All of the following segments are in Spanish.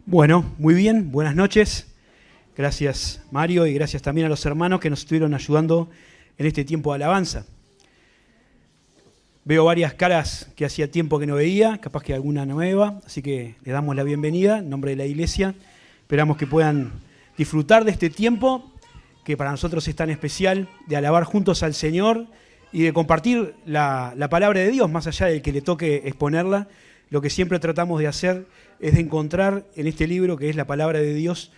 Bueno, muy bien, buenas noches. Gracias Mario y gracias también a los hermanos que nos estuvieron ayudando en este tiempo de alabanza. Veo varias caras que hacía tiempo que no veía, capaz que alguna nueva, así que les damos la bienvenida en nombre de la iglesia. Esperamos que puedan disfrutar de este tiempo que para nosotros es tan especial, de alabar juntos al Señor y de compartir la palabra de Dios, más allá del que le toque exponerla. Lo que siempre tratamos de hacer es de encontrar en este libro, que es la palabra de Dios,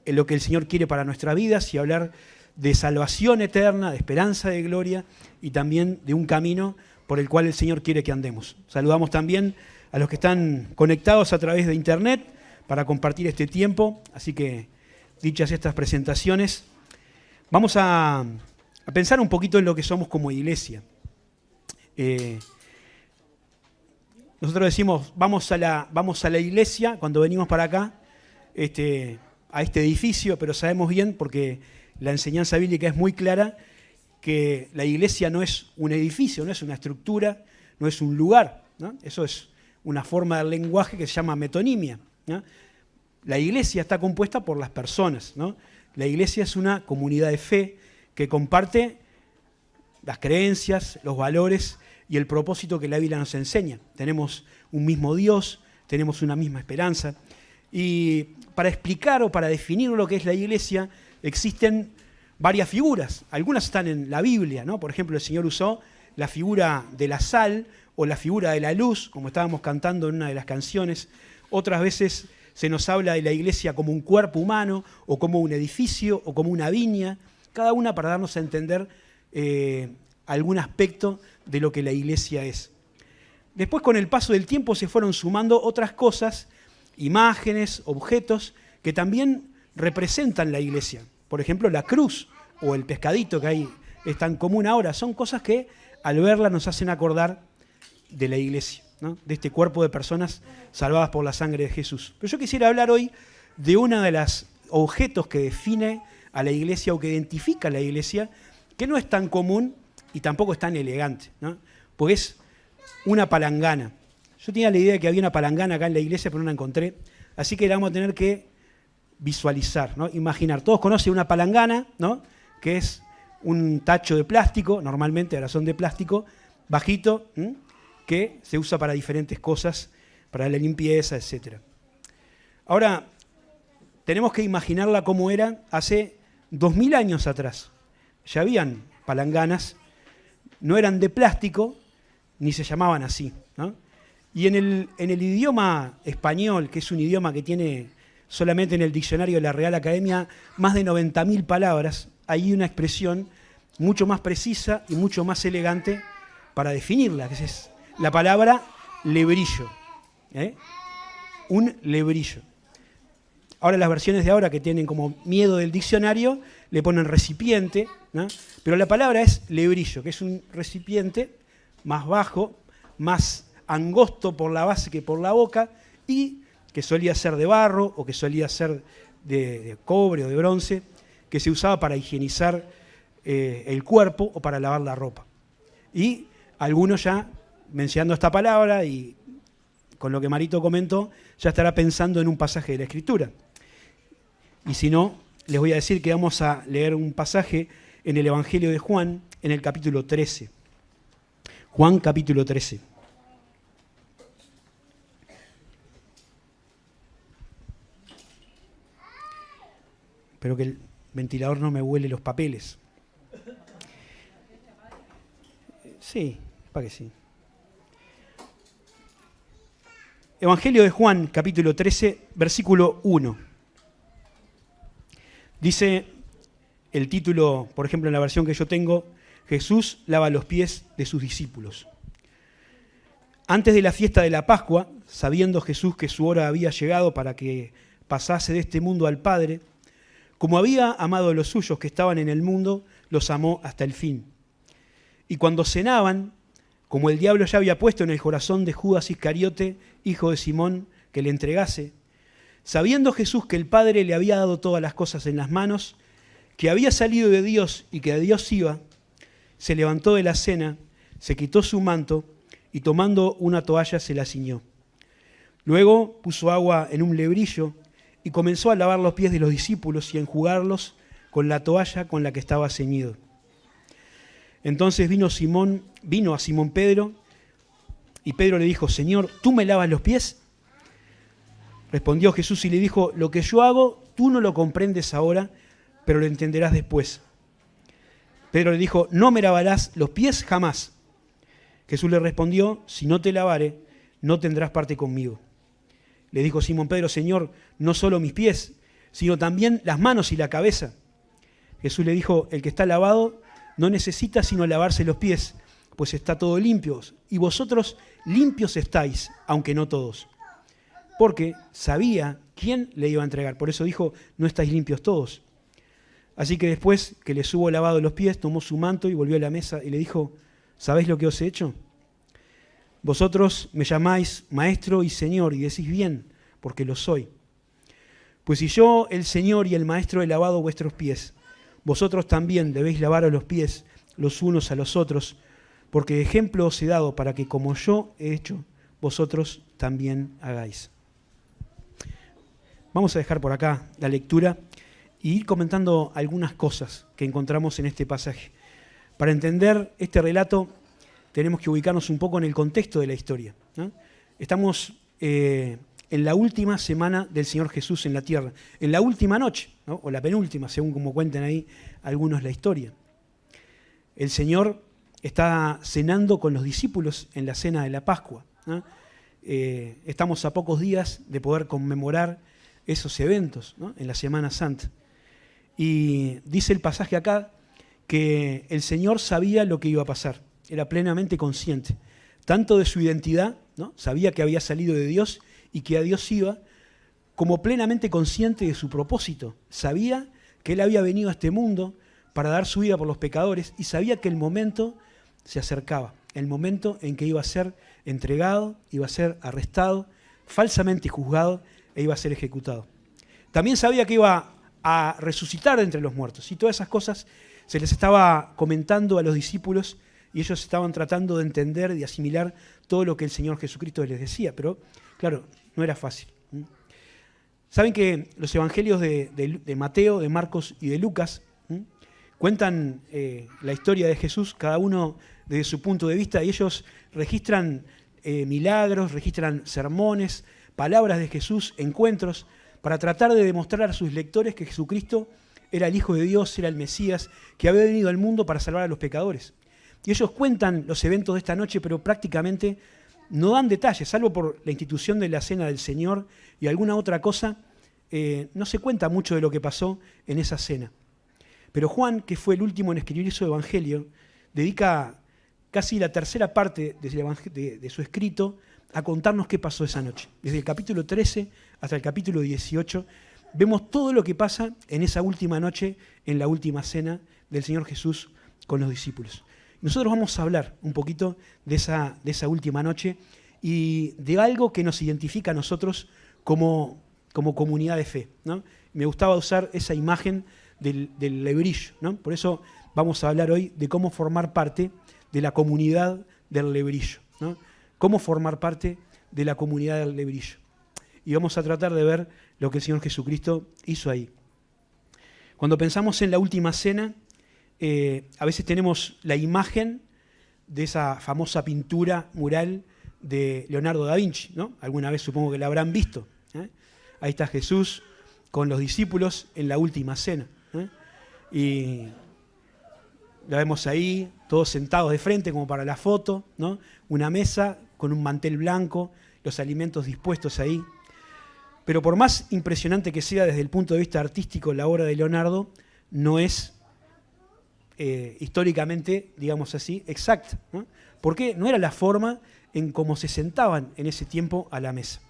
en lo que el Señor quiere para nuestras vidas y hablar de salvación eterna, de esperanza de gloria y también de un camino por el cual el Señor quiere que andemos. Saludamos también a los que están conectados a través de internet para compartir este tiempo. Así que, dichas estas presentaciones, vamos a pensar un poquito en lo que somos como iglesia. Nosotros decimos, vamos a la iglesia cuando venimos para acá, a este edificio, pero sabemos bien, porque la enseñanza bíblica es muy clara, que la iglesia no es un edificio, no es una estructura, no es un lugar, ¿no? Eso es una forma del lenguaje que se llama metonimia, ¿no? La iglesia está compuesta por las personas, ¿no? La iglesia es una comunidad de fe que comparte las creencias, los valores y el propósito que la Biblia nos enseña. Tenemos un mismo Dios, tenemos una misma esperanza. Y para explicar o para definir lo que es la iglesia, existen varias figuras. Algunas están en la Biblia, ¿no? Por ejemplo, el Señor usó la figura de la sal o la figura de la luz, como estábamos cantando en una de las canciones. Otras veces se nos habla de la iglesia como un cuerpo humano, o como un edificio, o como una viña, cada una para darnos a entender algún aspecto de lo que la iglesia es. Después, con el paso del tiempo, se fueron sumando otras cosas, imágenes, objetos, que también representan la iglesia. Por ejemplo, la cruz o el pescadito que hay, es tan común ahora. Son cosas que al verla nos hacen acordar de la iglesia, ¿no? De este cuerpo de personas salvadas por la sangre de Jesús. Pero yo quisiera hablar hoy de uno de los objetos que define a la iglesia o que identifica a la iglesia, que no es tan común y tampoco es tan elegante, ¿no? Porque es una palangana. Yo tenía la idea de que había una palangana acá en la iglesia, pero no la encontré. Así que la vamos a tener que visualizar, ¿no? Imaginar. Todos conocen una palangana, ¿no? Que es un tacho de plástico, normalmente ahora son de plástico, bajito, que se usa para diferentes cosas, para la limpieza, etc. Ahora, tenemos que imaginarla como era hace 2000 años atrás. Ya habían palanganas, no eran de plástico, ni se llamaban así, ¿no? Y en el idioma español, que es un idioma que tiene solamente en el diccionario de la Real Academia más de 90.000 palabras, hay una expresión mucho más precisa y mucho más elegante para definirla, que es la palabra lebrillo. Un lebrillo. Ahora las versiones de ahora que tienen como miedo del diccionario le ponen recipiente, ¿no? Pero la palabra es lebrillo, que es un recipiente más bajo, más angosto por la base que por la boca y que solía ser de barro o que solía ser de cobre o de bronce, que se usaba para higienizar el cuerpo o para lavar la ropa. Y algunos ya, mencionando esta palabra y con lo que Marito comentó, ya estará pensando en un pasaje de la Escritura. Y si no, les voy a decir que vamos a leer un pasaje en el Evangelio de Juan, en el capítulo 13. Juan capítulo 13. Espero que el ventilador no me huele los papeles. Sí, para que sí. Evangelio de Juan, capítulo 13, versículo 1. Dice el título, por ejemplo, en la versión que yo tengo, Jesús lava los pies de sus discípulos. Antes de la fiesta de la Pascua, sabiendo Jesús que su hora había llegado para que pasase de este mundo al Padre, como había amado a los suyos que estaban en el mundo, los amó hasta el fin. Y cuando cenaban, como el diablo ya había puesto en el corazón de Judas Iscariote, hijo de Simón, que le entregase, sabiendo Jesús que el Padre le había dado todas las cosas en las manos, que había salido de Dios y que de Dios iba, se levantó de la cena, se quitó su manto y tomando una toalla se la ciñó. Luego puso agua en un lebrillo y comenzó a lavar los pies de los discípulos y a enjugarlos con la toalla con la que estaba ceñido. Entonces vino a Simón Pedro, y Pedro le dijo: Señor, ¿tú me lavas los pies? Respondió Jesús y le dijo: lo que yo hago, tú no lo comprendes ahora, pero lo entenderás después. Pedro le dijo: no me lavarás los pies jamás. Jesús le respondió: si no te lavare, no tendrás parte conmigo. Le dijo Simón Pedro: Señor, no solo mis pies, sino también las manos y la cabeza. Jesús le dijo: el que está lavado no necesita sino lavarse los pies, pues está todo limpio, y vosotros limpios estáis, aunque no todos. Porque sabía quién le iba a entregar, por eso dijo: no estáis limpios todos. Así que después que les hubo lavado los pies, tomó su manto y volvió a la mesa y le dijo: ¿sabéis lo que os he hecho? Vosotros me llamáis Maestro y Señor, y decís bien, porque lo soy. Pues si yo, el Señor y el Maestro, he lavado vuestros pies, vosotros también debéis lavaros los pies los unos a los otros, porque ejemplo os he dado para que, como yo he hecho, vosotros también hagáis. Vamos a dejar por acá la lectura y ir comentando algunas cosas que encontramos en este pasaje. Para entender este relato tenemos que ubicarnos un poco en el contexto de la historia, ¿no? Estamos en la última semana del Señor Jesús en la tierra, en la última noche, ¿no? O la penúltima, según como cuentan ahí algunos la historia. El Señor está cenando con los discípulos en la cena de la Pascua, ¿no? Estamos a pocos días de poder conmemorar esos eventos, ¿no? En la Semana Santa. Y dice el pasaje acá que el Señor sabía lo que iba a pasar, era plenamente consciente, tanto de su identidad, ¿no? Sabía que había salido de Dios y que a Dios iba, como plenamente consciente de su propósito. Sabía que Él había venido a este mundo para dar su vida por los pecadores y sabía que el momento se acercaba, el momento en que iba a ser entregado, iba a ser arrestado, falsamente juzgado e iba a ser ejecutado. También sabía que iba a resucitar de entre los muertos, y todas esas cosas se les estaba comentando a los discípulos y ellos estaban tratando de entender y de asimilar todo lo que el Señor Jesucristo les decía, pero claro, no era fácil. Saben que los evangelios de Mateo, de Marcos y de Lucas cuentan la historia de Jesús, cada uno desde su punto de vista, y ellos registran milagros, registran sermones, palabras de Jesús, encuentros, para tratar de demostrar a sus lectores que Jesucristo era el Hijo de Dios, era el Mesías, que había venido al mundo para salvar a los pecadores. Y ellos cuentan los eventos de esta noche, pero prácticamente no dan detalles, salvo por la institución de la Cena del Señor y alguna otra cosa, no se cuenta mucho de lo que pasó en esa cena. Pero Juan, que fue el último en escribir su evangelio, dedica casi la tercera parte de su escrito a contarnos qué pasó esa noche. Desde el capítulo 13 hasta el capítulo 18, vemos todo lo que pasa en esa última noche, en la última cena del Señor Jesús con los discípulos. Nosotros vamos a hablar un poquito de esa última noche y de algo que nos identifica a nosotros como comunidad de fe, ¿no? Me gustaba usar esa imagen del lebrillo, ¿no? Por eso vamos a hablar hoy de cómo formar parte de la comunidad del lebrillo, ¿no? Cómo formar parte de la comunidad del lebrillo. Y vamos a tratar de ver lo que el Señor Jesucristo hizo ahí. Cuando pensamos en la última cena, a veces tenemos la imagen de esa famosa pintura mural de Leonardo da Vinci, ¿no? Alguna vez supongo que la habrán visto, ¿eh? Ahí está Jesús con los discípulos en la última cena, ¿eh? Y la vemos ahí, todos sentados de frente como para la foto, ¿no? Una mesa con un mantel blanco, los alimentos dispuestos ahí. Pero por más impresionante que sea desde el punto de vista artístico la obra de Leonardo, no es históricamente, digamos así, exacta, ¿no? Porque no era la forma en cómo se sentaban en ese tiempo a la mesa.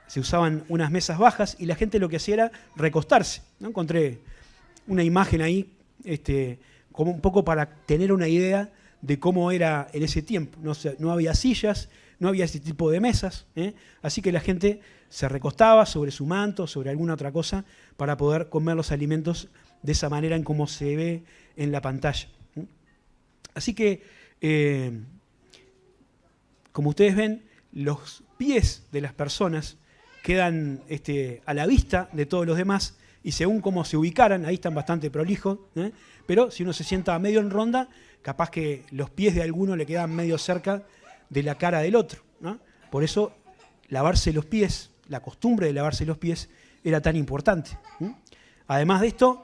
Se usaban unas mesas bajas y la gente lo que hacía era recostarse, ¿no? Encontré una imagen ahí, como un poco para tener una idea de cómo era en ese tiempo. No había sillas, no había ese tipo de mesas, ¿eh? Así que la gente se recostaba sobre su manto, sobre alguna otra cosa, para poder comer los alimentos de esa manera en cómo se ve en la pantalla. Así que, como ustedes ven, los pies de las personas quedan a la vista de todos los demás y según cómo se ubicaran, ahí están bastante prolijos, pero si uno se sienta medio en ronda, capaz que los pies de alguno le quedan medio cerca de la cara del otro, ¿no? Por eso lavarse los pies, la costumbre de lavarse los pies era tan importante. Además de esto,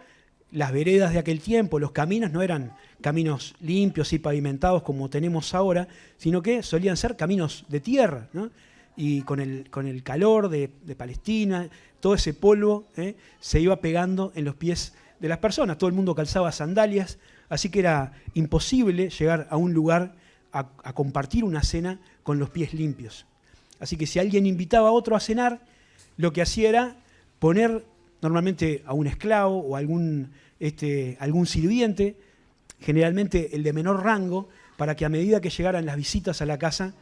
las veredas de aquel tiempo, los caminos no eran caminos limpios y pavimentados como tenemos ahora, sino que solían ser caminos de tierra, ¿no? Y con el calor de Palestina, todo ese polvo se iba pegando en los pies de las personas. Todo el mundo calzaba sandalias, así que era imposible llegar a un lugar a compartir una cena con los pies limpios. Así que si alguien invitaba a otro a cenar, lo que hacía era poner normalmente a un esclavo o algún sirviente, generalmente el de menor rango, para que a medida que llegaran las visitas a la casa,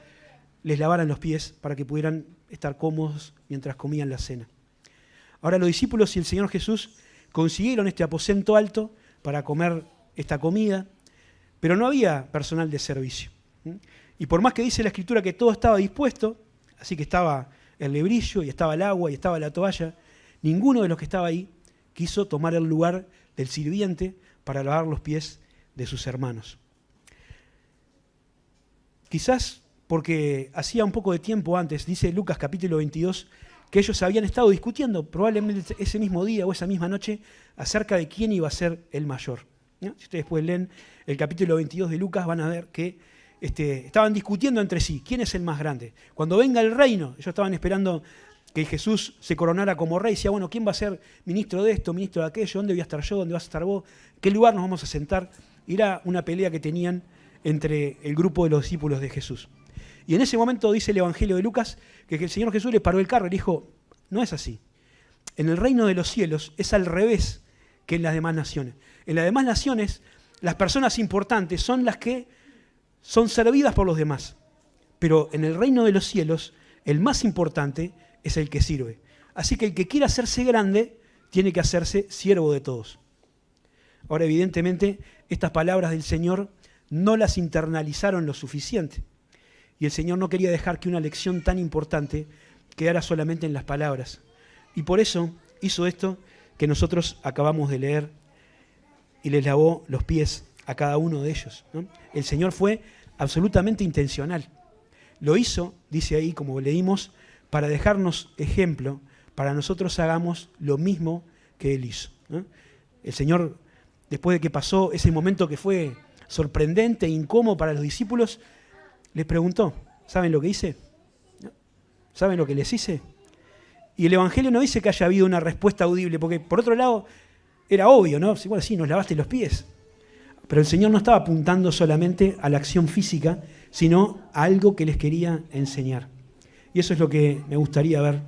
les lavaran los pies para que pudieran estar cómodos mientras comían la cena. Ahora los discípulos y el Señor Jesús consiguieron este aposento alto para comer esta comida, pero no había personal de servicio. Y por más que dice la Escritura que todo estaba dispuesto, así que estaba el lebrillo y estaba el agua y estaba la toalla, ninguno de los que estaba ahí quiso tomar el lugar del sirviente para lavar los pies de sus hermanos. Quizás porque hacía un poco de tiempo antes, dice Lucas capítulo 22, que ellos habían estado discutiendo probablemente ese mismo día o esa misma noche acerca de quién iba a ser el mayor, ¿no? Si ustedes después leen el capítulo 22 de Lucas van a ver que estaban discutiendo entre sí, ¿quién es el más grande? Cuando venga el reino, ellos estaban esperando que Jesús se coronara como rey, decía, bueno, ¿quién va a ser ministro de esto, ministro de aquello? ¿Dónde voy a estar yo? ¿Dónde vas a estar vos? ¿Qué lugar nos vamos a sentar? Y era una pelea que tenían entre el grupo de los discípulos de Jesús. Y en ese momento dice el Evangelio de Lucas que el Señor Jesús le paró el carro y le dijo, no es así. En el reino de los cielos es al revés que en las demás naciones. En las demás naciones, las personas importantes son las que son servidas por los demás. Pero en el reino de los cielos, el más importante es el que sirve. Así que el que quiera hacerse grande, tiene que hacerse siervo de todos. Ahora, evidentemente, estas palabras del Señor no las internalizaron lo suficiente. Y el Señor no quería dejar que una lección tan importante quedara solamente en las palabras. Y por eso hizo esto que nosotros acabamos de leer y les lavó los pies a cada uno de ellos, ¿no? El Señor fue absolutamente intencional. Lo hizo, dice ahí, como leímos, para dejarnos ejemplo, para nosotros hagamos lo mismo que Él hizo, ¿no? El Señor, después de que pasó ese momento que fue sorprendente e incómodo para los discípulos, les preguntó, ¿saben lo que hice? ¿Saben lo que les hice? Y el Evangelio no dice que haya habido una respuesta audible, porque por otro lado era obvio, ¿no? Bueno, sí, nos lavaste los pies. Pero el Señor no estaba apuntando solamente a la acción física, sino a algo que les quería enseñar. Y eso es lo que me gustaría ver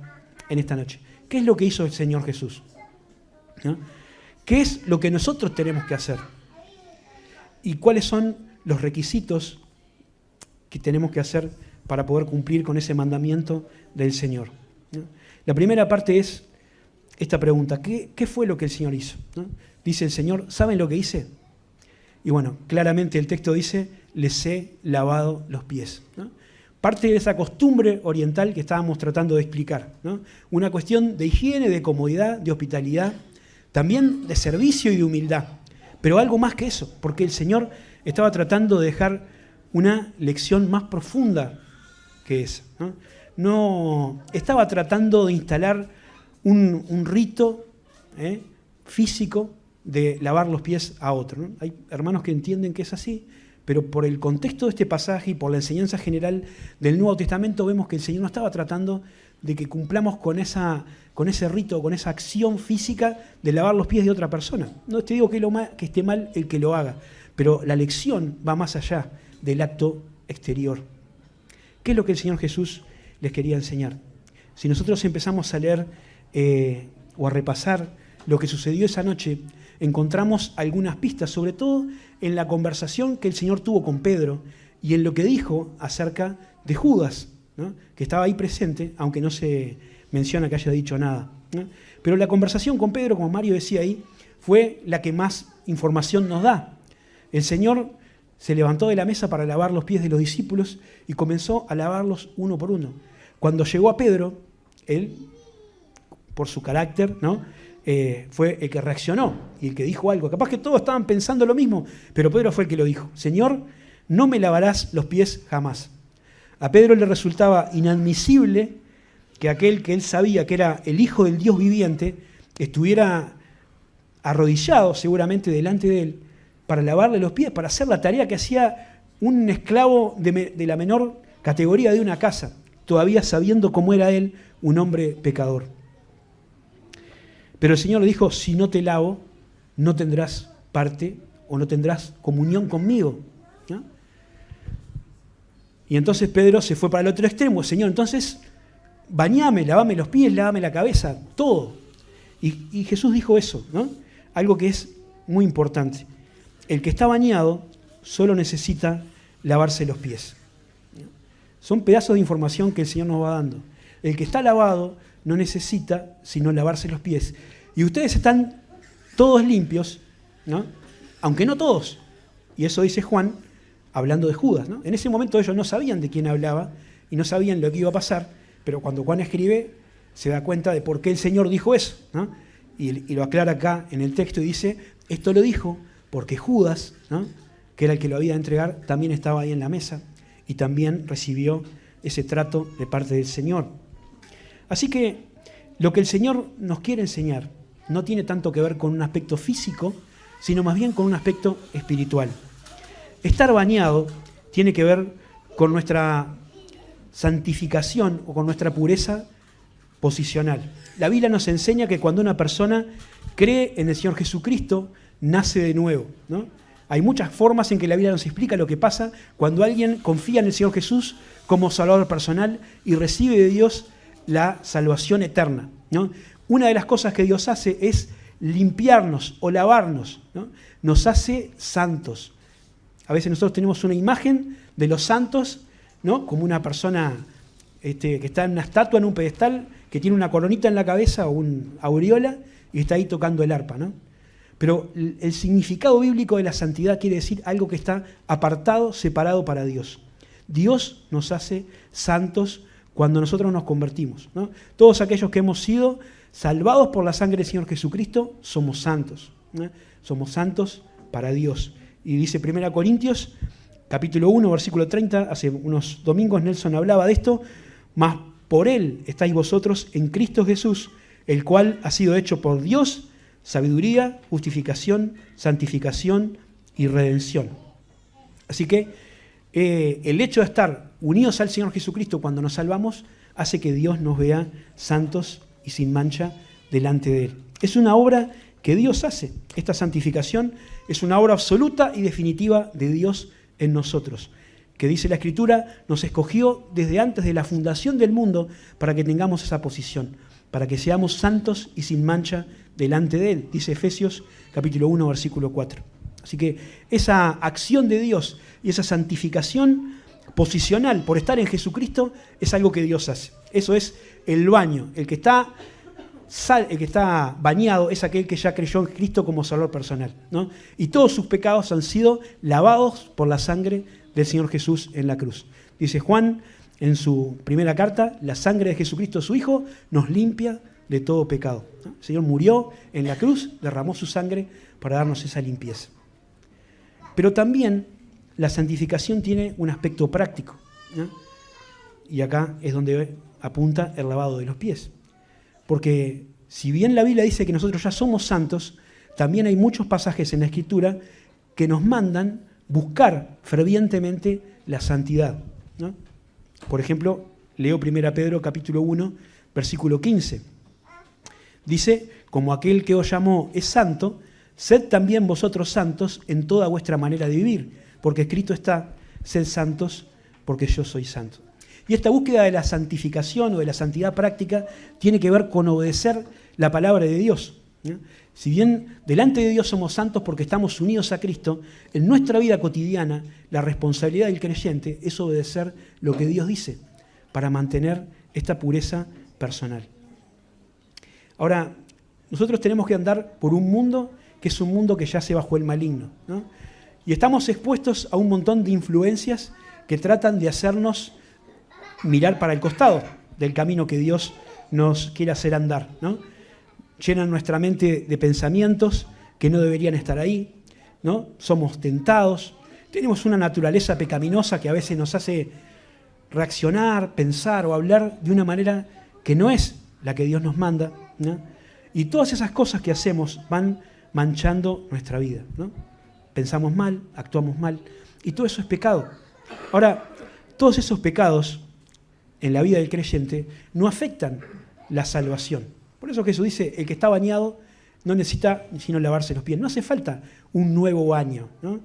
en esta noche. ¿Qué es lo que hizo el Señor Jesús? ¿No? ¿Qué es lo que nosotros tenemos que hacer? ¿Y cuáles son los requisitos que tenemos que hacer para poder cumplir con ese mandamiento del Señor? ¿No? La primera parte es esta pregunta, ¿qué fue lo que el Señor hizo? ¿No? Dice el Señor, ¿saben lo que hice? Y bueno, claramente el texto dice, les he lavado los pies, ¿no? Parte de esa costumbre oriental que estábamos tratando de explicar, ¿no? Una cuestión de higiene, de comodidad, de hospitalidad, también de servicio y de humildad, pero algo más que eso, porque el Señor estaba tratando de dejar una lección más profunda que esa, ¿no? No estaba tratando de instalar un rito físico de lavar los pies a otro, ¿no? Hay hermanos que entienden que es así, pero por el contexto de este pasaje y por la enseñanza general del Nuevo Testamento vemos que el Señor no estaba tratando de que cumplamos con ese rito, con esa acción física de lavar los pies de otra persona. No te digo que esté mal el que lo haga, pero la lección va más allá del acto exterior. ¿Qué es lo que el Señor Jesús les quería enseñar? Si nosotros empezamos a leer o a repasar lo que sucedió esa noche, encontramos algunas pistas, sobre todo en la conversación que el Señor tuvo con Pedro y en lo que dijo acerca de Judas, ¿no? Que estaba ahí presente, aunque no se menciona que haya dicho nada, ¿no? Pero la conversación con Pedro, como Mario decía ahí, fue la que más información nos da. El Señor se levantó de la mesa para lavar los pies de los discípulos y comenzó a lavarlos uno por uno. Cuando llegó a Pedro, él por su carácter, ¿no? Fue el que reaccionó y el que dijo algo. Capaz que todos estaban pensando lo mismo, pero Pedro fue el que lo dijo. Señor, no me lavarás los pies jamás. A Pedro le resultaba inadmisible que aquel que él sabía que era el Hijo del Dios viviente estuviera arrodillado seguramente delante de él para lavarle los pies, para hacer la tarea que hacía un esclavo de la menor categoría de una casa, todavía sabiendo cómo era él, un hombre pecador. Pero el Señor le dijo, si no te lavo, no tendrás parte o no tendrás comunión conmigo, ¿no? Y entonces Pedro se fue para el otro extremo. Señor, entonces, bañame, lavame los pies, lavame la cabeza, todo. Y Jesús dijo eso, ¿no? Algo que es muy importante. El que está bañado solo necesita lavarse los pies. Son pedazos de información que el Señor nos va dando. El que está lavado no necesita sino lavarse los pies. Y ustedes están todos limpios, ¿no? Aunque no todos. Y eso dice Juan, hablando de Judas, ¿no? En ese momento ellos no sabían de quién hablaba y no sabían lo que iba a pasar, pero cuando Juan escribe se da cuenta de por qué el Señor dijo eso, ¿no? Y lo aclara acá en el texto y dice, esto lo dijo porque Judas, ¿no? Que era el que lo había de entregar, también estaba ahí en la mesa y también recibió ese trato de parte del Señor. Así que lo que el Señor nos quiere enseñar no tiene tanto que ver con un aspecto físico, sino más bien con un aspecto espiritual. Estar bañado tiene que ver con nuestra santificación o con nuestra pureza posicional. La Biblia nos enseña que cuando una persona cree en el Señor Jesucristo, nace de nuevo, ¿no? Hay muchas formas en que la Biblia nos explica lo que pasa cuando alguien confía en el Señor Jesús como Salvador personal y recibe de Dios la salvación eterna, ¿no? Una de las cosas que Dios hace es limpiarnos o lavarnos, ¿no? Nos hace santos. A veces nosotros tenemos una imagen de los santos, ¿no? Como una persona que está en una estatua, en un pedestal, que tiene una coronita en la cabeza o una aureola y está ahí tocando el arpa, ¿no? Pero el significado bíblico de la santidad quiere decir algo que está apartado, separado para Dios. Dios nos hace santos cuando nosotros nos convertimos, ¿no? Todos aquellos que hemos sido salvados por la sangre del Señor Jesucristo, somos santos, ¿no? Somos santos para Dios. Y dice 1 Corintios, capítulo 1, versículo 30, hace unos domingos Nelson hablaba de esto, mas por Él estáis vosotros en Cristo Jesús, el cual ha sido hecho por Dios sabiduría, justificación, santificación y redención. Así que el hecho de estar unidos al Señor Jesucristo cuando nos salvamos hace que Dios nos vea santos y sin mancha delante de Él. Es una obra que Dios hace. Esta santificación es una obra absoluta y definitiva de Dios en nosotros, que dice la Escritura, nos escogió desde antes de la fundación del mundo para que tengamos esa posición, para que seamos santos y sin mancha delante de Él, dice Efesios capítulo 1, versículo 4. Así que esa acción de Dios y esa santificación posicional por estar en Jesucristo es algo que Dios hace. Eso es el baño. El que está bañado es aquel que ya creyó en Cristo como Salvador personal, ¿no? Y todos sus pecados han sido lavados por la sangre del Señor Jesús en la cruz. Dice Juan en su primera carta, la sangre de Jesucristo, su Hijo, nos limpia de todo pecado, ¿no? El Señor murió en la cruz, derramó su sangre para darnos esa limpieza. Pero también la santificación tiene un aspecto práctico, ¿no? Y acá es donde apunta el lavado de los pies. Porque si bien la Biblia dice que nosotros ya somos santos, también hay muchos pasajes en la Escritura que nos mandan buscar fervientemente la santidad, ¿no? Por ejemplo, leo 1 Pedro capítulo 1, versículo 15. Dice, como aquel que os llamó es santo, sed también vosotros santos en toda vuestra manera de vivir, porque escrito está, sed santos porque yo soy santo. Y esta búsqueda de la santificación o de la santidad práctica tiene que ver con obedecer la palabra de Dios, ¿no? Si bien delante de Dios somos santos porque estamos unidos a Cristo, en nuestra vida cotidiana la responsabilidad del creyente es obedecer lo que Dios dice para mantener esta pureza personal. Ahora, nosotros tenemos que andar por un mundo que es un mundo que yace bajo el maligno, ¿no? Y estamos expuestos a un montón de influencias que tratan de hacernos mirar para el costado del camino que Dios nos quiere hacer andar, ¿no? Llenan nuestra mente de pensamientos que no deberían estar ahí, ¿no? Somos tentados, tenemos una naturaleza pecaminosa que a veces nos hace reaccionar, pensar o hablar de una manera que no es la que Dios nos manda, ¿no? Y todas esas cosas que hacemos van manchando nuestra vida, ¿no? Pensamos mal, actuamos mal, y todo eso es pecado. Ahora, todos esos pecados en la vida del creyente no afectan la salvación. Por eso Jesús dice, el que está bañado no necesita sino lavarse los pies. No hace falta un nuevo baño, ¿no?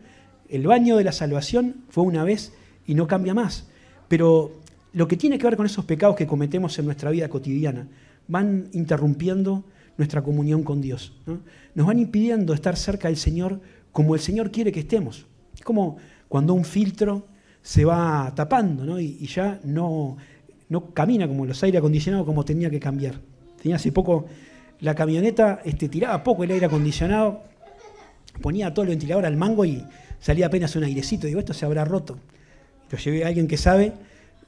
El baño de la salvación fue una vez y no cambia más. Pero lo que tiene que ver con esos pecados que cometemos en nuestra vida cotidiana van interrumpiendo nuestra comunión con Dios, ¿no? Nos van impidiendo estar cerca del Señor como el Señor quiere que estemos. Es como cuando un filtro se va tapando, ¿no? y ya no camina como los aire acondicionados como tenía que cambiar. Tenía hace poco la camioneta, tiraba poco el aire acondicionado, ponía todo el ventilador al mango y salía apenas un airecito. Digo, esto se habrá roto. Lo llevé a alguien que sabe,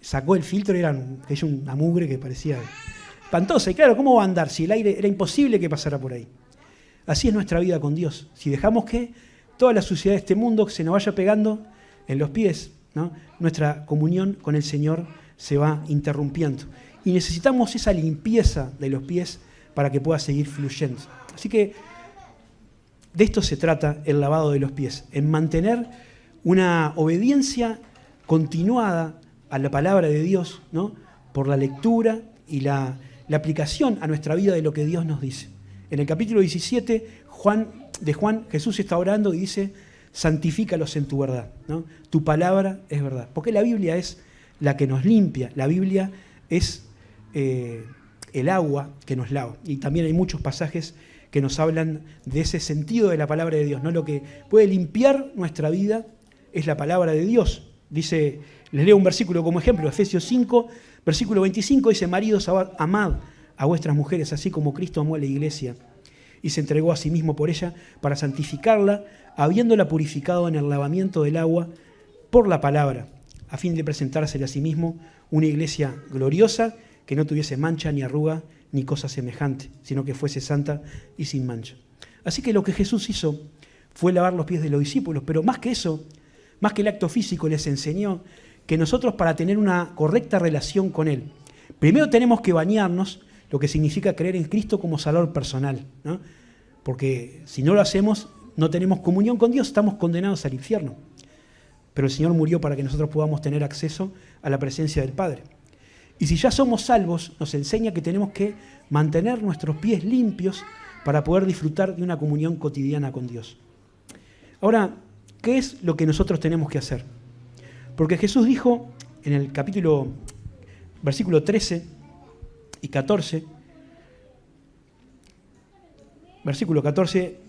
sacó el filtro y era una mugre que parecía espantosa. Y claro, ¿cómo va a andar si el aire era imposible que pasara por ahí? Así es nuestra vida con Dios. Si dejamos que toda la suciedad de este mundo se nos vaya pegando en los pies, ¿no? Nuestra comunión con el Señor se va interrumpiendo. Y necesitamos esa limpieza de los pies para que pueda seguir fluyendo. Así que de esto se trata el lavado de los pies, en mantener una obediencia continuada a la palabra de Dios, ¿no? Por la lectura y la aplicación a nuestra vida de lo que Dios nos dice. En el capítulo 17 de Juan, Jesús está orando y dice, santifícalos en tu verdad, ¿no? Tu palabra es verdad. Porque la Biblia es la que nos limpia, la Biblia es el agua que nos lava. Y también hay muchos pasajes que nos hablan de ese sentido de la palabra de Dios, ¿no? Lo que puede limpiar nuestra vida es la palabra de Dios. Dice, les leo un versículo como ejemplo, Efesios 5, versículo 25, dice, maridos, amad a vuestras mujeres, así como Cristo amó a la iglesia y se entregó a sí mismo por ella para santificarla, habiéndola purificado en el lavamiento del agua por la palabra, a fin de presentársela a sí mismo una iglesia gloriosa, que no tuviese mancha ni arruga ni cosa semejante, sino que fuese santa y sin mancha. Así que lo que Jesús hizo fue lavar los pies de los discípulos, pero más que eso, más que el acto físico, les enseñó que nosotros, para tener una correcta relación con Él, primero tenemos que bañarnos, lo que significa creer en Cristo como Salvador personal, ¿no? Porque si no lo hacemos, no tenemos comunión con Dios, estamos condenados al infierno. Pero el Señor murió para que nosotros podamos tener acceso a la presencia del Padre. Y si ya somos salvos, nos enseña que tenemos que mantener nuestros pies limpios para poder disfrutar de una comunión cotidiana con Dios. Ahora, ¿qué es lo que nosotros tenemos que hacer? Porque Jesús dijo en el versículo 13 y 14, versículo 14,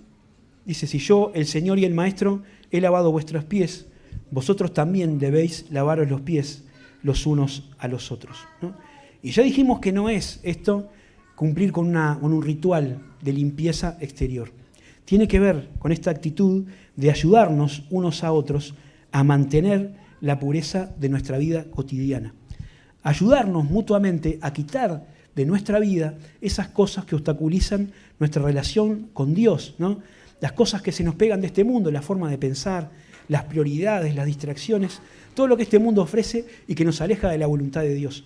dice, si yo, el Señor y el Maestro, he lavado vuestros pies, vosotros también debéis lavaros los pies los unos a los otros, ¿no? Y ya dijimos que no es esto cumplir con un ritual de limpieza exterior. Tiene que ver con esta actitud de ayudarnos unos a otros a mantener la pureza de nuestra vida cotidiana. Ayudarnos mutuamente a quitar de nuestra vida esas cosas que obstaculizan nuestra relación con Dios, ¿no? Las cosas que se nos pegan de este mundo, la forma de pensar, las prioridades, las distracciones, todo lo que este mundo ofrece y que nos aleja de la voluntad de Dios.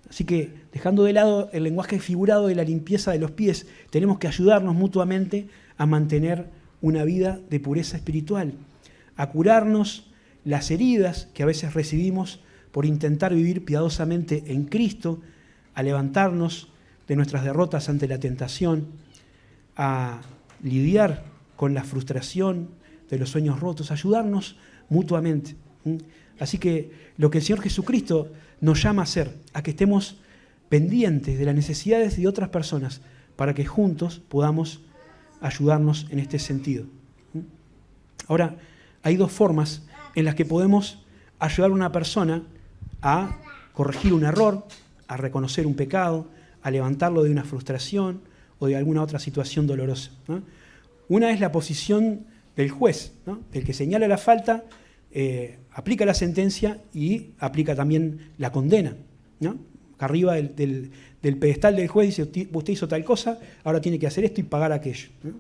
Así que, dejando de lado el lenguaje figurado de la limpieza de los pies, tenemos que ayudarnos mutuamente a mantener una vida de pureza espiritual, a curarnos las heridas que a veces recibimos por intentar vivir piadosamente en Cristo, a levantarnos de nuestras derrotas ante la tentación, a lidiar con la frustración de los sueños rotos, ayudarnos mutuamente. Así que lo que el Señor Jesucristo nos llama a hacer, a que estemos pendientes de las necesidades de otras personas para que juntos podamos ayudarnos en este sentido. Ahora, hay dos formas en las que podemos ayudar a una persona a corregir un error, a reconocer un pecado, a levantarlo de una frustración o de alguna otra situación dolorosa, ¿no? Una es la posición del juez, ¿no? Del que señala la falta, aplica la sentencia y aplica también la condena, ¿no? arriba del pedestal del juez, dice, usted hizo tal cosa, ahora tiene que hacer esto y pagar aquello, ¿no?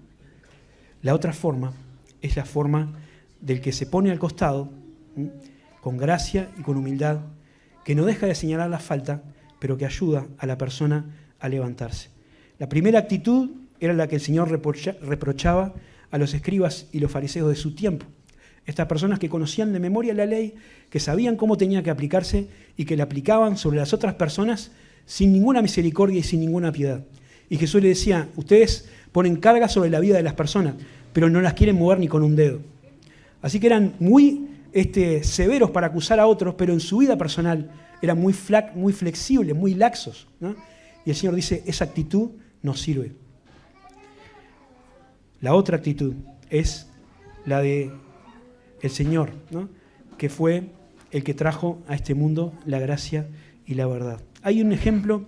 La otra forma es la forma del que se pone al costado, ¿sí?, con gracia y con humildad, que no deja de señalar la falta, pero que ayuda a la persona a levantarse. La primera actitud era la que el Señor reprochaba a los escribas y los fariseos de su tiempo. Estas personas que conocían de memoria la ley, que sabían cómo tenía que aplicarse y que la aplicaban sobre las otras personas sin ninguna misericordia y sin ninguna piedad. Y Jesús le decía, ustedes ponen carga sobre la vida de las personas, pero no las quieren mover ni con un dedo. Así que eran muy severos para acusar a otros, pero en su vida personal eran muy flexibles, muy laxos, ¿no? Y el Señor dice, esa actitud no sirve. La otra actitud es la de el Señor, ¿no?, que fue el que trajo a este mundo la gracia y la verdad. Hay un ejemplo,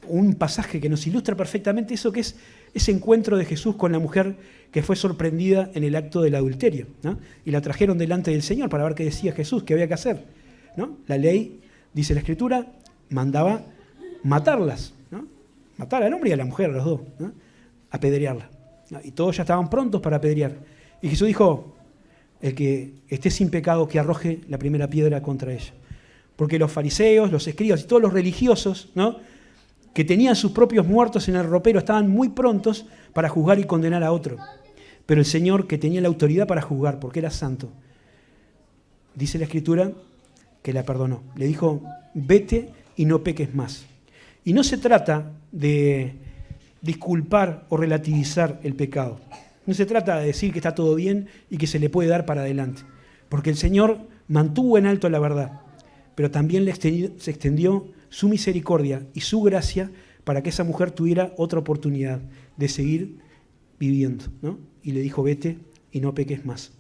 un pasaje que nos ilustra perfectamente eso, que es ese encuentro de Jesús con la mujer que fue sorprendida en el acto del adulterio, ¿no? Y la trajeron delante del Señor para ver qué decía Jesús, qué había que hacer, ¿no? La ley, dice la Escritura, mandaba matarlas, ¿no? Matar al hombre y a la mujer, a los dos, ¿no?, apedrearla, ¿no? Y todos ya estaban prontos para apedrear. Y Jesús dijo, el que esté sin pecado, que arroje la primera piedra contra ella. Porque los fariseos, los escribas y todos los religiosos, ¿no?, que tenían sus propios muertos en el ropero, estaban muy prontos para juzgar y condenar a otro. Pero el Señor, que tenía la autoridad para juzgar, porque era santo, dice la Escritura que la perdonó. Le dijo, vete y no peques más. Y no se trata de disculpar o relativizar el pecado. No se trata de decir que está todo bien y que se le puede dar para adelante. Porque el Señor mantuvo en alto la verdad, pero también se extendió su misericordia y su gracia para que esa mujer tuviera otra oportunidad de seguir viviendo, ¿no? Y le dijo, vete y no peques más.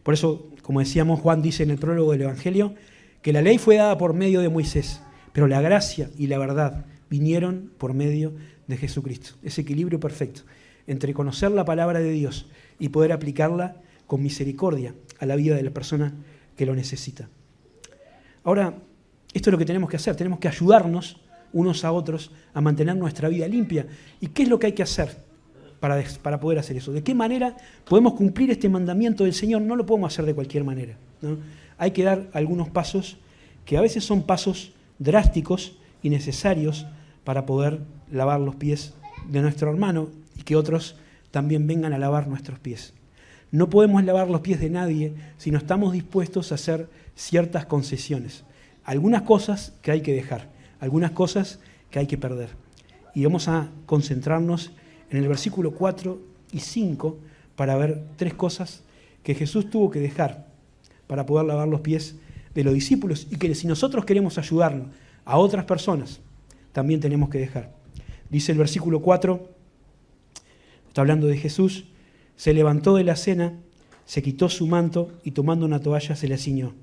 Por eso, como decíamos, Juan dice en el prólogo del Evangelio, que la ley fue dada por medio de Moisés, pero la gracia y la verdad vinieron por medio de Jesucristo. Ese equilibrio perfecto entre conocer la palabra de Dios y poder aplicarla con misericordia a la vida de la persona que lo necesita. Ahora, esto es lo que tenemos que hacer, tenemos que ayudarnos unos a otros a mantener nuestra vida limpia. ¿Y qué es lo que hay que hacer para poder hacer eso? ¿De qué manera podemos cumplir este mandamiento del Señor? No lo podemos hacer de cualquier manera, ¿no? Hay que dar algunos pasos que a veces son pasos drásticos y necesarios para poder lavar los pies de nuestro hermano y que otros también vengan a lavar nuestros pies. No podemos lavar los pies de nadie si no estamos dispuestos a hacer ciertas concesiones. Algunas cosas que hay que dejar, algunas cosas que hay que perder. Y vamos a concentrarnos en el versículo 4 y 5 para ver 3 cosas que Jesús tuvo que dejar para poder lavar los pies de los discípulos y que si nosotros queremos ayudarnos a otras personas, también tenemos que dejar. Dice el versículo 4, está hablando de Jesús, se levantó de la cena, se quitó su manto y tomando una toalla se la ciñó.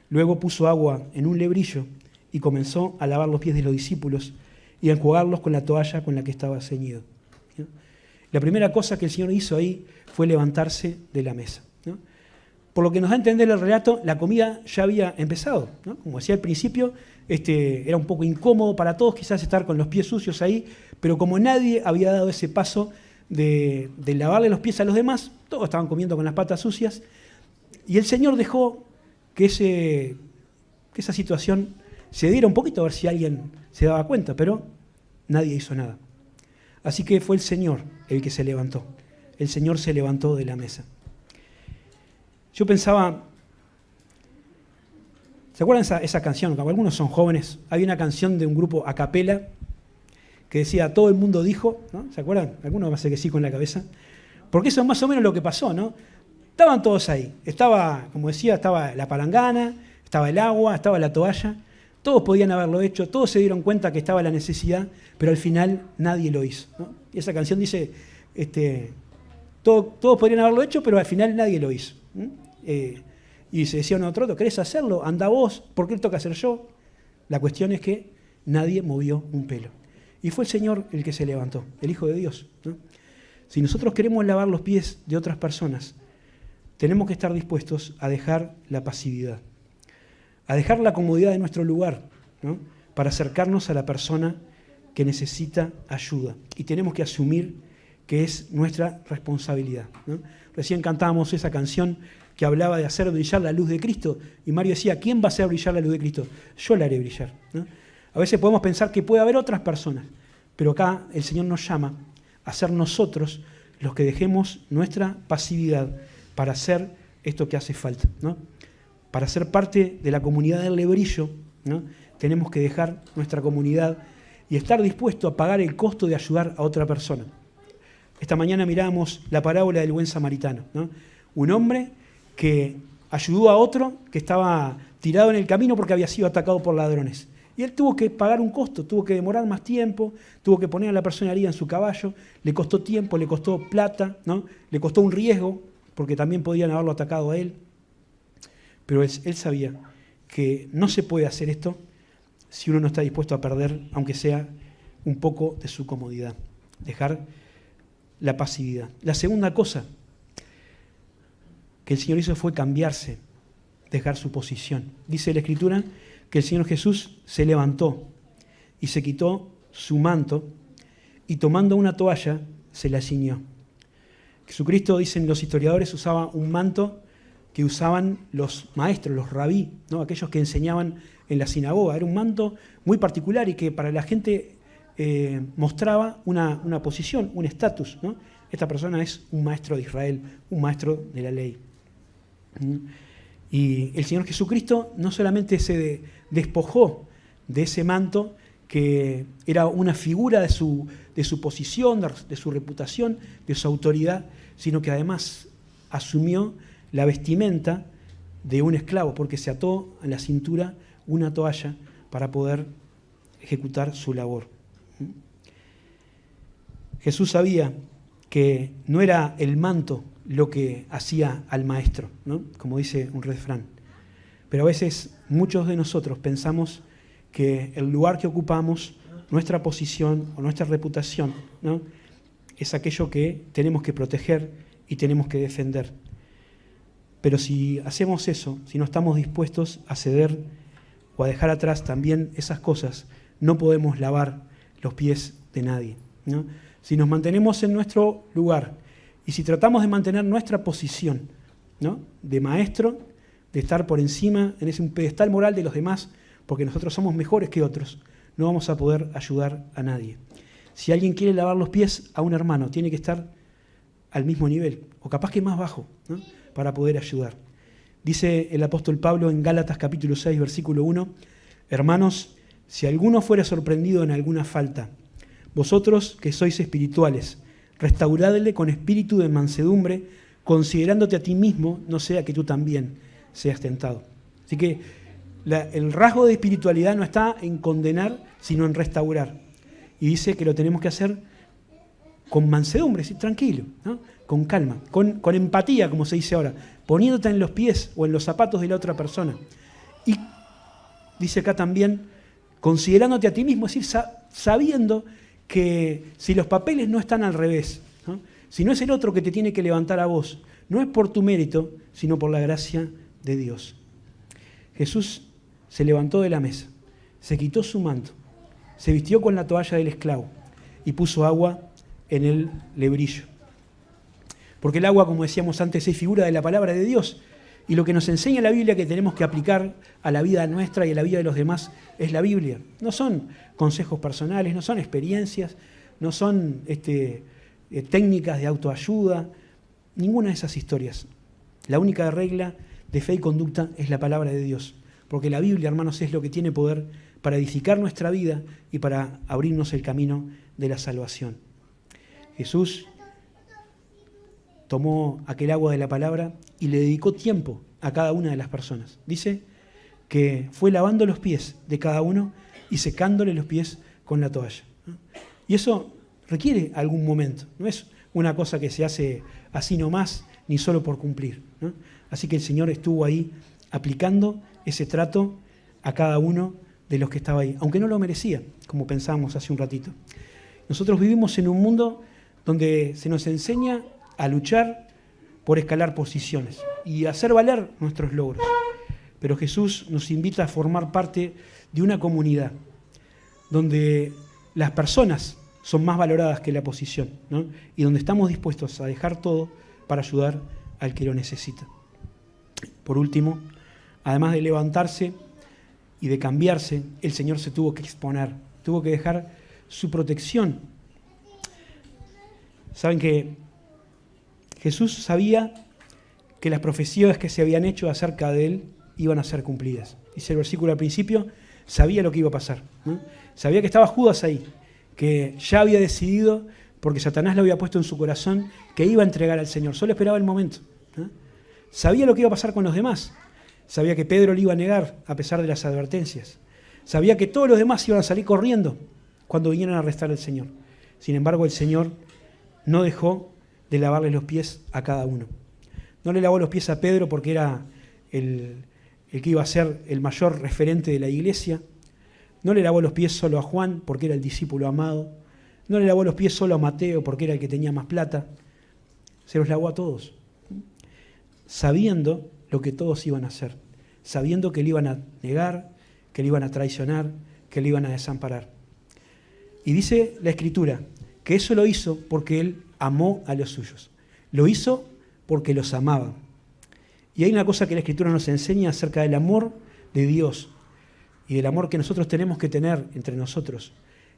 Luego puso agua en un lebrillo y comenzó a lavar los pies de los discípulos y a enjuagarlos con la toalla con la que estaba ceñido, ¿no? La primera cosa que el Señor hizo ahí fue levantarse de la mesa, ¿no? Por lo que nos da a entender el relato, la comida ya había empezado, ¿no? Como decía al principio, era un poco incómodo para todos quizás estar con los pies sucios ahí, pero como nadie había dado ese paso de lavarle los pies a los demás, todos estaban comiendo con las patas sucias, y el Señor dejó que esa situación se diera un poquito a ver si alguien se daba cuenta, pero nadie hizo nada. Así que fue el Señor el que se levantó. El Señor se levantó de la mesa. Yo pensaba, ¿se acuerdan esa canción? Como algunos son jóvenes, había una canción de un grupo a capela que decía, todo el mundo dijo, ¿no? ¿Se acuerdan? Algunos va a ser que sí con la cabeza. Porque eso es más o menos lo que pasó, ¿no? Estaban todos ahí. Estaba, como decía, estaba la palangana, estaba el agua, estaba la toalla. Todos podían haberlo hecho, todos se dieron cuenta que estaba la necesidad, pero al final nadie lo hizo, ¿no? Y esa canción dice, todos podrían haberlo hecho, pero al final nadie lo hizo. Y se decía uno a otro, ¿querés hacerlo? Anda vos, ¿por qué toca hacer yo? La cuestión es que nadie movió un pelo. Y fue el Señor el que se levantó, el Hijo de Dios, ¿no? Si nosotros queremos lavar los pies de otras personas, tenemos que estar dispuestos a dejar la pasividad, a dejar la comodidad de nuestro lugar, ¿no? para acercarnos a la persona que necesita ayuda. Y tenemos que asumir que es nuestra responsabilidad, ¿no? Recién cantábamos esa canción que hablaba de hacer brillar la luz de Cristo, y Mario decía, ¿quién va a hacer brillar la luz de Cristo? Yo la haré brillar, ¿no? A veces podemos pensar que puede haber otras personas, pero acá el Señor nos llama a ser nosotros los que dejemos nuestra pasividad para hacer esto que hace falta, ¿no? Para ser parte de la comunidad del Lebrillo, ¿no? Tenemos que dejar nuestra comunidad y estar dispuesto a pagar el costo de ayudar a otra persona. Esta mañana mirábamos la parábola del buen samaritano, ¿no? Un hombre que ayudó a otro que estaba tirado en el camino porque había sido atacado por ladrones. Y él tuvo que pagar un costo, tuvo que demorar más tiempo, tuvo que poner a la persona herida en su caballo, le costó tiempo, le costó plata, ¿no? Le costó un riesgo, porque también podían haberlo atacado a él. Pero él sabía que no se puede hacer esto si uno no está dispuesto a perder, aunque sea un poco de su comodidad, dejar la pasividad. La segunda cosa que el Señor hizo fue cambiarse, dejar su posición. Dice la Escritura que el Señor Jesús se levantó y se quitó su manto y tomando una toalla se la ciñó. Jesucristo, dicen los historiadores, usaba un manto que usaban los maestros, los rabí, ¿no? Aquellos que enseñaban en la sinagoga. Era un manto muy particular y que para la gente mostraba una posición, un estatus, ¿no? Esta persona es un maestro de Israel, un maestro de la ley. Y el Señor Jesucristo no solamente se despojó de ese manto, que era una figura de su posición, de su reputación, de su autoridad, sino que además asumió la vestimenta de un esclavo, porque se ató a la cintura una toalla para poder ejecutar su labor. Jesús sabía que no era el manto lo que hacía al maestro, ¿no? Como dice un refrán. Pero a veces muchos de nosotros pensamos que el lugar que ocupamos, nuestra posición o nuestra reputación, ¿no? Es aquello que tenemos que proteger y tenemos que defender. Pero si hacemos eso, si no estamos dispuestos a ceder o a dejar atrás también esas cosas, no podemos lavar los pies de nadie, ¿no? Si nos mantenemos en nuestro lugar y si tratamos de mantener nuestra posición, ¿no? De maestro, de estar por encima en ese pedestal moral de los demás, porque nosotros somos mejores que otros, no vamos a poder ayudar a nadie. Si alguien quiere lavar los pies a un hermano, tiene que estar al mismo nivel, o capaz que más bajo, ¿no? Para poder ayudar. Dice el apóstol Pablo en Gálatas capítulo 6, versículo 1, hermanos, si alguno fuera sorprendido en alguna falta, vosotros que sois espirituales, restauradle con espíritu de mansedumbre, considerándote a ti mismo, no sea que tú también seas tentado. Así que el rasgo de espiritualidad no está en condenar, sino en restaurar. Y dice que lo tenemos que hacer con mansedumbre, ¿sí? Tranquilo, ¿no? Con calma, con empatía, como se dice ahora, poniéndote en los pies o en los zapatos de la otra persona. Y dice acá también, considerándote a ti mismo, es decir, sabiendo que si los papeles no están al revés, ¿no? Si no es el otro que te tiene que levantar a vos, no es por tu mérito, sino por la gracia de Dios. Jesús se levantó de la mesa, se quitó su manto, se vistió con la toalla del esclavo y puso agua en el lebrillo. Porque el agua, como decíamos antes, es figura de la palabra de Dios. Y lo que nos enseña la Biblia que tenemos que aplicar a la vida nuestra y a la vida de los demás es la Biblia. No son consejos personales, no son experiencias, no son técnicas de autoayuda, ninguna de esas historias. La única regla de fe y conducta es la palabra de Dios. Porque la Biblia, hermanos, es lo que tiene poder para edificar nuestra vida y para abrirnos el camino de la salvación. Jesús tomó aquel agua de la palabra y le dedicó tiempo a cada una de las personas. Dice que fue lavando los pies de cada uno y secándole los pies con la toalla, ¿no? Y eso requiere algún momento, no es una cosa que se hace así nomás, ni solo por cumplir, ¿no? Así que el Señor estuvo ahí aplicando ese trato a cada uno de los que estaba ahí, aunque no lo merecía, como pensábamos hace un ratito. Nosotros vivimos en un mundo donde se nos enseña a luchar por escalar posiciones y hacer valer nuestros logros. Pero Jesús nos invita a formar parte de una comunidad donde las personas son más valoradas que la posición, ¿no? Y donde estamos dispuestos a dejar todo para ayudar al que lo necesita. Por último, además de levantarse y de cambiarse, el Señor se tuvo que exponer, tuvo que dejar su protección. Saben que Jesús sabía que las profecías que se habían hecho acerca de Él iban a ser cumplidas. Dice el versículo al principio, sabía lo que iba a pasar, ¿no? Sabía que estaba Judas ahí, que ya había decidido, porque Satanás lo había puesto en su corazón, que iba a entregar al Señor. Solo esperaba el momento, ¿no? Sabía lo que iba a pasar con los demás. Sabía que Pedro le iba a negar a pesar de las advertencias. Sabía que todos los demás iban a salir corriendo cuando vinieran a arrestar al Señor. Sin embargo, el Señor no dejó de lavarle los pies a cada uno. No le lavó los pies a Pedro porque era el que iba a ser el mayor referente de la iglesia. No le lavó los pies solo a Juan porque era el discípulo amado. No le lavó los pies solo a Mateo porque era el que tenía más plata. Se los lavó a todos, sabiendo lo que todos iban a hacer, sabiendo que le iban a negar, que le iban a traicionar, que le iban a desamparar. Y dice la Escritura que eso lo hizo porque Él amó a los suyos. Lo hizo porque los amaba. Y hay una cosa que la Escritura nos enseña acerca del amor de Dios y del amor que nosotros tenemos que tener entre nosotros,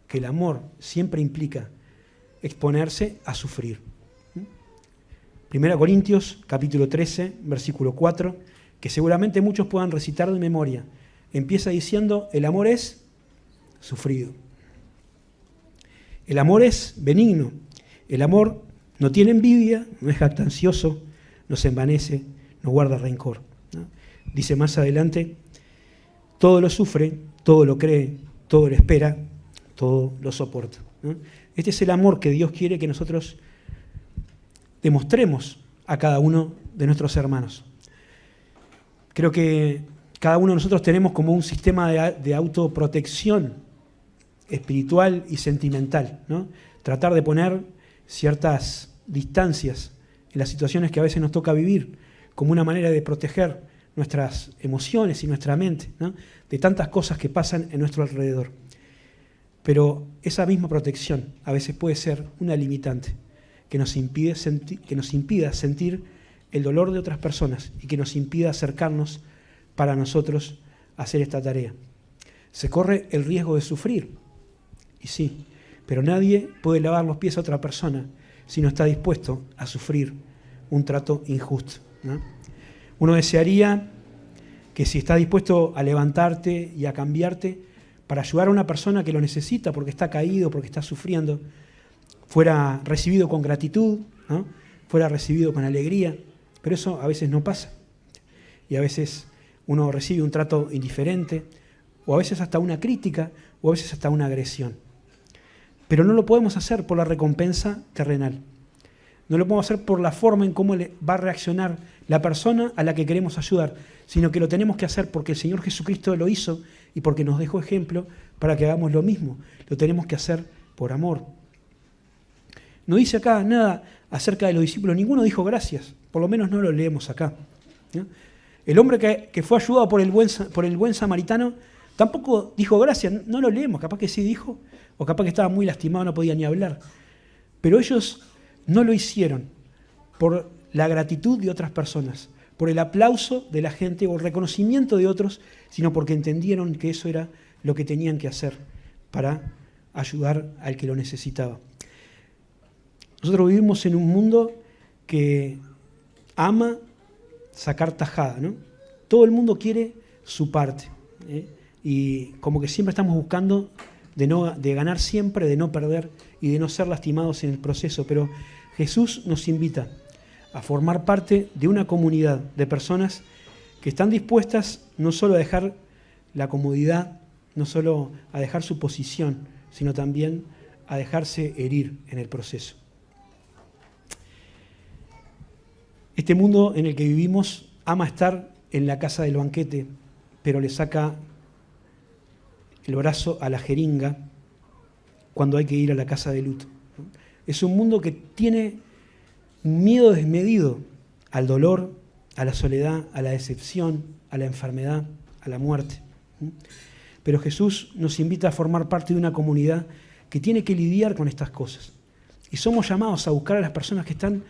que el amor siempre implica exponerse a sufrir. 1 Corintios, capítulo 13, versículo 4, que seguramente muchos puedan recitar de memoria. Empieza diciendo, el amor es sufrido. El amor es benigno. El amor no tiene envidia, no es jactancioso, no se envanece, no guarda rencor, ¿no? Dice más adelante, todo lo sufre, todo lo cree, todo lo espera, todo lo soporta, ¿no? Este es el amor que Dios quiere que nosotros demostremos a cada uno de nuestros hermanos. Creo que cada uno de nosotros tenemos como un sistema de autoprotección espiritual y sentimental, ¿no? Tratar de poner ciertas distancias en las situaciones que a veces nos toca vivir, como una manera de proteger nuestras emociones y nuestra mente, ¿no? De tantas cosas que pasan en nuestro alrededor. Pero esa misma protección a veces puede ser una limitante que nos impida sentir el dolor de otras personas y que nos impida acercarnos para nosotros a hacer esta tarea. Se corre el riesgo de sufrir, y sí, pero nadie puede lavar los pies a otra persona si no está dispuesto a sufrir un trato injusto, ¿no? Uno desearía que si está dispuesto a levantarte y a cambiarte para ayudar a una persona que lo necesita porque está caído, porque está sufriendo, fuera recibido con gratitud, ¿no? Fuera recibido con alegría, pero eso a veces no pasa. Y a veces uno recibe un trato indiferente, o a veces hasta una crítica, o a veces hasta una agresión. Pero no lo podemos hacer por la recompensa terrenal. No lo podemos hacer por la forma en cómo va a reaccionar la persona a la que queremos ayudar, sino que lo tenemos que hacer porque el Señor Jesucristo lo hizo y porque nos dejó ejemplo para que hagamos lo mismo. Lo tenemos que hacer por amor. No dice acá nada acerca de los discípulos. Ninguno dijo gracias. Por lo menos no lo leemos acá, ¿no? El hombre que fue ayudado por el buen samaritano tampoco dijo gracias. No lo leemos. Capaz que sí dijo, o capaz que estaba muy lastimado, no podía ni hablar. Pero ellos no lo hicieron por la gratitud de otras personas, por el aplauso de la gente o el reconocimiento de otros, sino porque entendieron que eso era lo que tenían que hacer para ayudar al que lo necesitaba. Nosotros vivimos en un mundo que ama sacar tajada, ¿no? Todo el mundo quiere su parte, ¿eh? Y como que siempre estamos buscando de ganar siempre, de no perder y de no ser lastimados en el proceso. Pero Jesús nos invita a formar parte de una comunidad de personas que están dispuestas no solo a dejar la comodidad, no solo a dejar su posición, sino también a dejarse herir en el proceso. Este mundo en el que vivimos ama estar en la casa del banquete, pero le saca el brazo a la jeringa cuando hay que ir a la casa de luto. Es un mundo que tiene un miedo desmedido al dolor, a la soledad, a la decepción, a la enfermedad, a la muerte. pero Jesús nos invita a formar parte de una comunidad que tiene que lidiar con estas cosas. Y somos llamados a buscar a las personas que están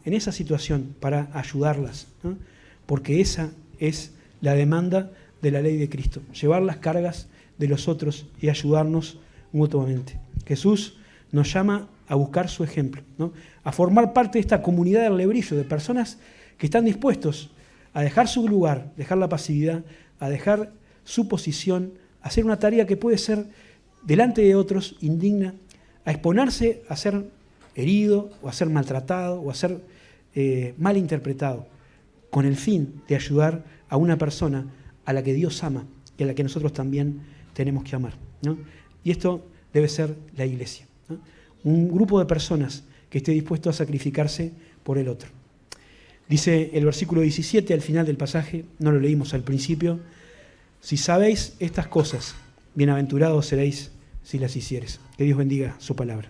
en esa situación para ayudarlas, ¿no? Porque esa es la demanda de la ley de Cristo, llevar las cargas de los otros y ayudarnos mutuamente. Jesús nos llama a buscar su ejemplo, ¿no? A formar parte de esta comunidad del lebrillo, de personas que están dispuestos a dejar su lugar, dejar la pasividad, a dejar su posición, a hacer una tarea que puede ser delante de otros indigna, a exponerse a ser herido o a ser maltratado o a ser mal interpretado, con el fin de ayudar a una persona a la que Dios ama y a la que nosotros también tenemos que amar, ¿no? Y esto debe ser la iglesia, ¿no? Un grupo de personas que esté dispuesto a sacrificarse por el otro. Dice el versículo 17 al final del pasaje, no lo leímos al principio: si sabéis estas cosas, bienaventurados seréis si las hicieres. Que Dios bendiga su palabra.